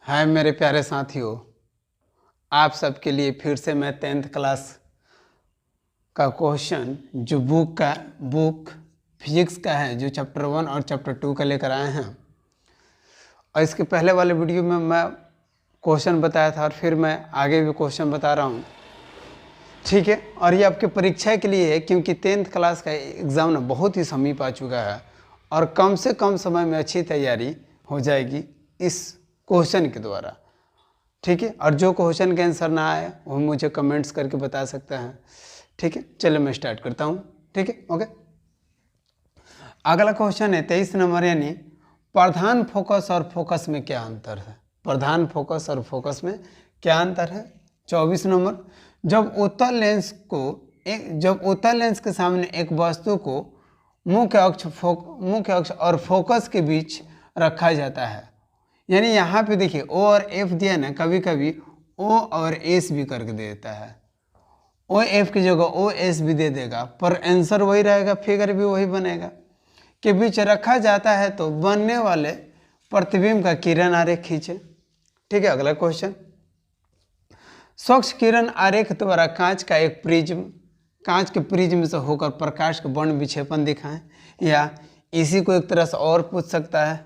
हाय मेरे प्यारे साथियों, आप सबके लिए फिर से मैं 10th क्लास का क्वेश्चन जो बुक फिजिक्स का है, जो चैप्टर 1 और चैप्टर 2 का लेकर आए हैं। और इसके पहले वाले वीडियो में मैं क्वेश्चन बताया था और फिर मैं आगे भी क्वेश्चन बता रहा हूँ, ठीक है। और ये आपके परीक्षा के लिए है, क्योंकि 10th क्लास का एग्ज़ाम ना बहुत ही समीप आ चुका है और कम से कम समय में अच्छी तैयारी हो जाएगी इस क्वेश्चन के द्वारा, ठीक है। और जो क्वेश्चन के आंसर ना आए वो मुझे कमेंट्स करके बता सकता है, ठीक है। चलिए मैं स्टार्ट करता हूँ, ठीक है, ओके। अगला क्वेश्चन है 23 नंबर, यानी प्रधान फोकस और फोकस में क्या अंतर है। प्रधान फोकस और फोकस में क्या अंतर है। 24 नंबर, जब उत्तल लेंस के सामने एक वस्तु को मुख्य अक्ष और फोकस के बीच रखा जाता है, यानी यहाँ पे देखिए O और F दिया ना, कभी कभी O और S भी करके दे देता है। O F की जगह O S भी दे देगा, पर आंसर वही रहेगा, फिगर भी वही बनेगा। के बीच रखा जाता है तो बनने वाले प्रतिबिंब का किरण आरेख खींचे, ठीक है। अगला क्वेश्चन, स्वच्छ किरण आरेख द्वारा कांच के प्रिज्म से होकर प्रकाश का वर्ण विक्षेपण दिखाएं, या इसी को एक तरह से और पूछ सकता है,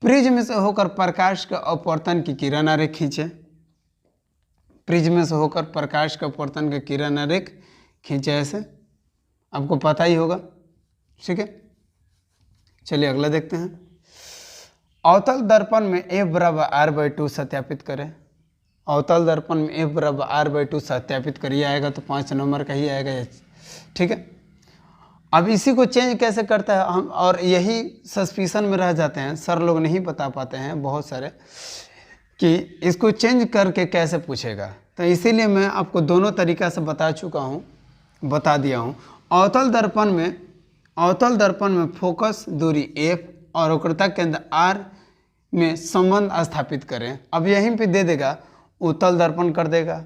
प्रिज्म से होकर प्रकाश के अपवर्तन की किरण आरेख खींचे। प्रिज्म से होकर प्रकाश के अपवर्तन के किरण आरेख खींचे, ऐसे आपको पता ही होगा, ठीक है। चलिए अगला देखते हैं। अवतल दर्पण में F बराबर R/2 सत्यापित करें। अवतल दर्पण में F बराबर R/2 सत्यापित करिए, आएगा तो 5 नंबर का ही आएगा, ठीक है। अब इसी को चेंज कैसे करता है हम, और यही सस्पिशन में रह जाते हैं, सर लोग नहीं बता पाते हैं बहुत सारे कि इसको चेंज करके कैसे पूछेगा। तो इसीलिए मैं आपको दोनों तरीका से बता दिया हूँ। अवतल दर्पण में फोकस दूरी F और वक्रता केंद्र R में संबंध स्थापित करें। अब यहीं पे दे देगा, उत्तल दर्पण कर देगा,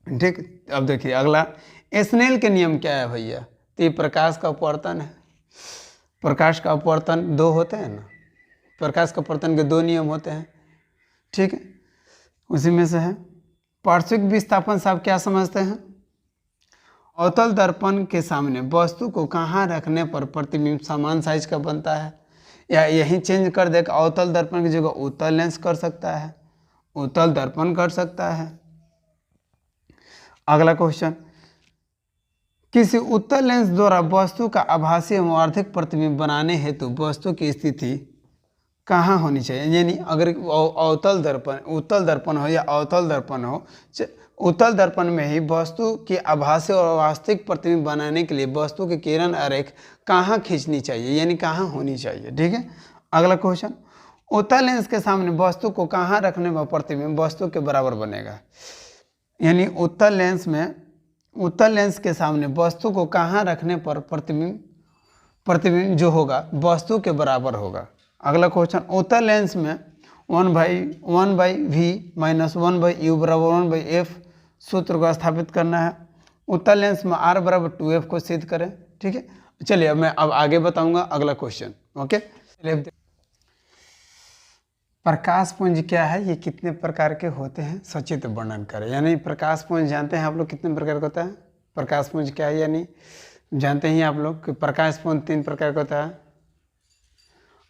ठीक। अब देखिए अगला, स्नेल के नियम क्या है भैया, तो ये प्रकाश का अपवर्तन है। प्रकाश का अपवर्तन 2 होते हैं ना, प्रकाश का अपवर्तन के 2 नियम होते हैं, ठीक है, उसी में से है। पार्श्विक विस्थापन से आप क्या समझते हैं। अवतल दर्पण के सामने वस्तु को कहाँ रखने पर प्रतिबिंब समान साइज का बनता है, या यही चेंज कर देगा, अवतल दर्पण की जगह उत्तल लेंस कर सकता है, उत्तल दर्पण कर सकता है। अगला क्वेश्चन, किसी उत्तल लेंस द्वारा वस्तु का आभासी एवं आर्थिक प्रतिबिंब बनाने हेतु वस्तु की स्थिति कहाँ होनी चाहिए। यानी अगर उत्तल दर्पण हो या अवतल दर्पण हो, उत्तल दर्पण में ही वस्तु की आभासी और वास्तविक प्रतिबिंब बनाने के लिए वस्तु की किरण आरेख कहाँ खींचनी चाहिए, यानी कहाँ होनी चाहिए, ठीक है। अगला क्वेश्चन, उत्तल लेंस के सामने वस्तु को कहाँ रखने पर प्रतिबिंब वस्तु के बराबर बनेगा। यानी उत्तल लेंस के सामने वस्तु को कहाँ रखने पर प्रतिबिंब जो होगा वस्तु के बराबर होगा। अगला क्वेश्चन, उत्तल लेंस में 1/v माइनस 1/u बराबर 1/f सूत्र को स्थापित करना है। उत्तल लेंस में R बराबर 2f को सिद्ध करें, ठीक है। चलिए मैं अब आगे बताऊंगा अगला क्वेश्चन, ओके। प्रकाश पुंज क्या है, ये कितने प्रकार के होते हैं, सचित्र वर्णन करें। यानी प्रकाश पुंज जानते हैं आप लोग कितने प्रकार का होता है। प्रकाश पुंज क्या है, यानी जानते ही आप लोग कि प्रकाश पुंज 3 प्रकार का होता है,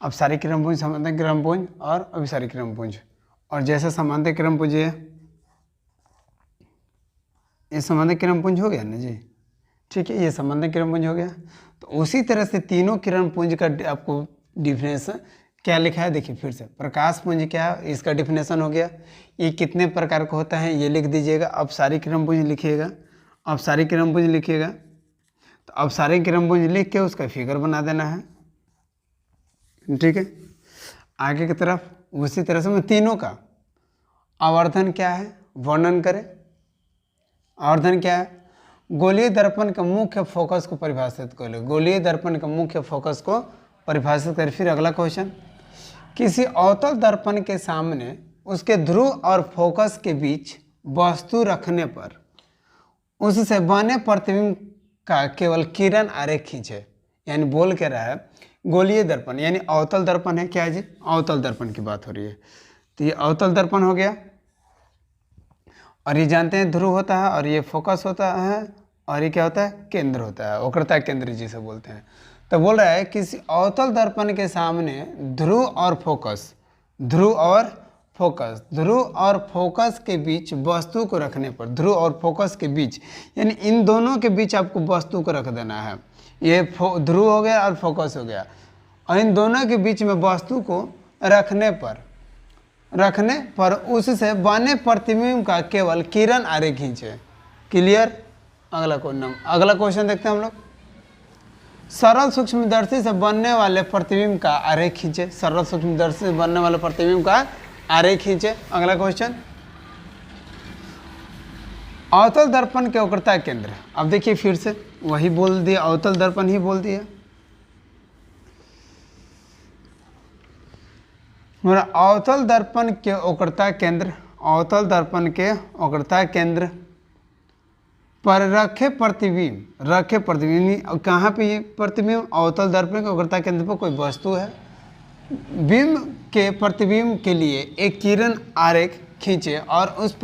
अपसारी किरण पुंज, समांतर किरण पुंज और अभिसारी किरण पुंज। और जैसे समांतर किरण पुंज ये समांतर किरण पुंज हो गया ना जी, ठीक है, ये समांतर किरण पुंज हो गया। तो उसी तरह से तीनों किरण पुंज का आपको डिफिनेशन क्या लिखा है, देखिए फिर से। प्रकाश पुंज क्या है, इसका डिफिनेशन हो गया। ये कितने प्रकार का होता है ये लिख दीजिएगा। अपसारी किरण पुंज लिखिएगा, अपसारी किरण पुंज लिखिएगा। तो अपसारी किरण पुंज लिख के उसका फिगर बना देना है, ठीक है। आगे की तरफ उसी तरह से मैं तीनों का आवर्धन क्या है वर्णन करें। आवर्धन क्या है, गोलीय दर्पण का मुख्य फोकस को परिभाषित करें। गोलीय दर्पण का मुख्य फोकस को परिभाषित करें। फिर अगला क्वेश्चन, किसी अवतल दर्पण के सामने उसके ध्रुव और फोकस के बीच वस्तु रखने पर उससे बने प्रतिबिंब का केवल किरण आरेख खींचे। यानी बोल के रहा है गोलीय दर्पण, यानी अवतल दर्पण है क्या है जी, अवतल दर्पण की बात हो रही है। तो ये अवतल दर्पण हो गया। और ये जानते हैं ध्रुव होता है और ये फोकस होता है और ये क्या होता है, केंद्र होता है, वक्रता केंद्र जिसे बोलते हैं। तो बोल रहा है किसी अवतल दर्पण के सामने ध्रुव और फोकस, ध्रुव और फोकस के बीच वस्तु को रखने पर, ध्रुव और फोकस के बीच यानी इन दोनों के बीच आपको वस्तु को रख देना है। ये ध्रुव हो गया और फोकस हो गया, और इन दोनों के बीच में वस्तु को रखने पर उससे बने प्रतिबिंब का केवल किरण आरेख खींचे। क्लियर। अगला क्वेश्चन देखते हैं हम लोग। सरल सूक्ष्मदर्शी से बनने वाले प्रतिबिंब का आरेख खींचे। सरल सूक्ष्मदर्शी से बनने वाले प्रतिबिंब का आरेख खींचे। अगला क्वेश्चन, अवतल दर्पण के वक्रता केंद्र। अब देखिए फिर से वही बोल दिया, अवतल दर्पण ही बोल दिया। मेरा अवतल दर्पण के वक्रता केंद्र, अवतल दर्पण के वक्रता केंद्र पर रखे प्रतिबिंब, कहाँ पे ये प्रतिबिंब, अवतल दर्पण के वक्रता केंद्र पर कोई वस्तु है। बिंब के प्रतिबिंब के लिए एक किरण आरेख खींचे और उस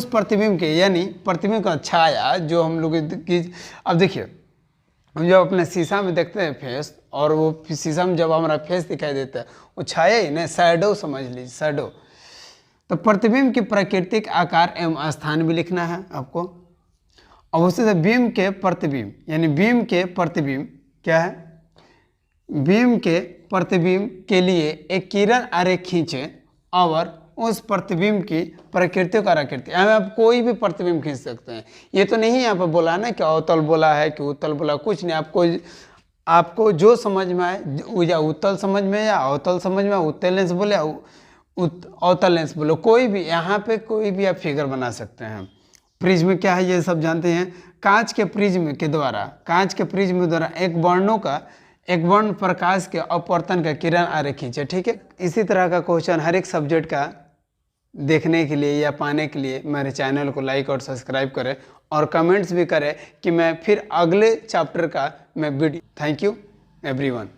प्रतिबिंब के यानी प्रतिबिंब का छाया जो हम लोग की, अब देखिए हम जब अपने शीशा में देखते हैं फेस, और वो शीशा में जब हमारा फेस दिखाई देता है वो छाया ही ना, शैडो समझ लीजिए, शैडो। तो प्रतिबिंब की प्राकृतिक आकार एवं स्थान भी लिखना है आपको। अब उससे बिंब के प्रतिबिंब यानी बिंब के प्रतिबिंब क्या है, बिंब के प्रतिबिंब के लिए एक किरण आरेख खींचे और उस प्रतिबिंब की प्रकृति और आकृति, यहाँ आप कोई भी प्रतिबिंब खींच सकते हैं। ये तो नहीं यहाँ पर बोला ना कि अवतल बोला है कि उत्तल बोला, कुछ नहीं। आपको जो समझ में आए, या उत्तल समझ में या अवतल समझ में, उत्तल लेंस बोले अवतल लेंस बोलो, कोई भी यहाँ पे कोई भी आप फिगर बना सकते हैं। प्रिज्म क्या है ये सब जानते हैं। कांच के प्रिज्म द्वारा एक वर्ण प्रकाश के अपवर्तन का किरण आरेख खींचे। ठीक है, इसी तरह का क्वेश्चन हर एक सब्जेक्ट का देखने के लिए या पाने के लिए मेरे चैनल को लाइक और सब्सक्राइब करें और कमेंट्स भी करें कि मैं फिर अगले चैप्टर का मैं वीडियो। Thank you everyone.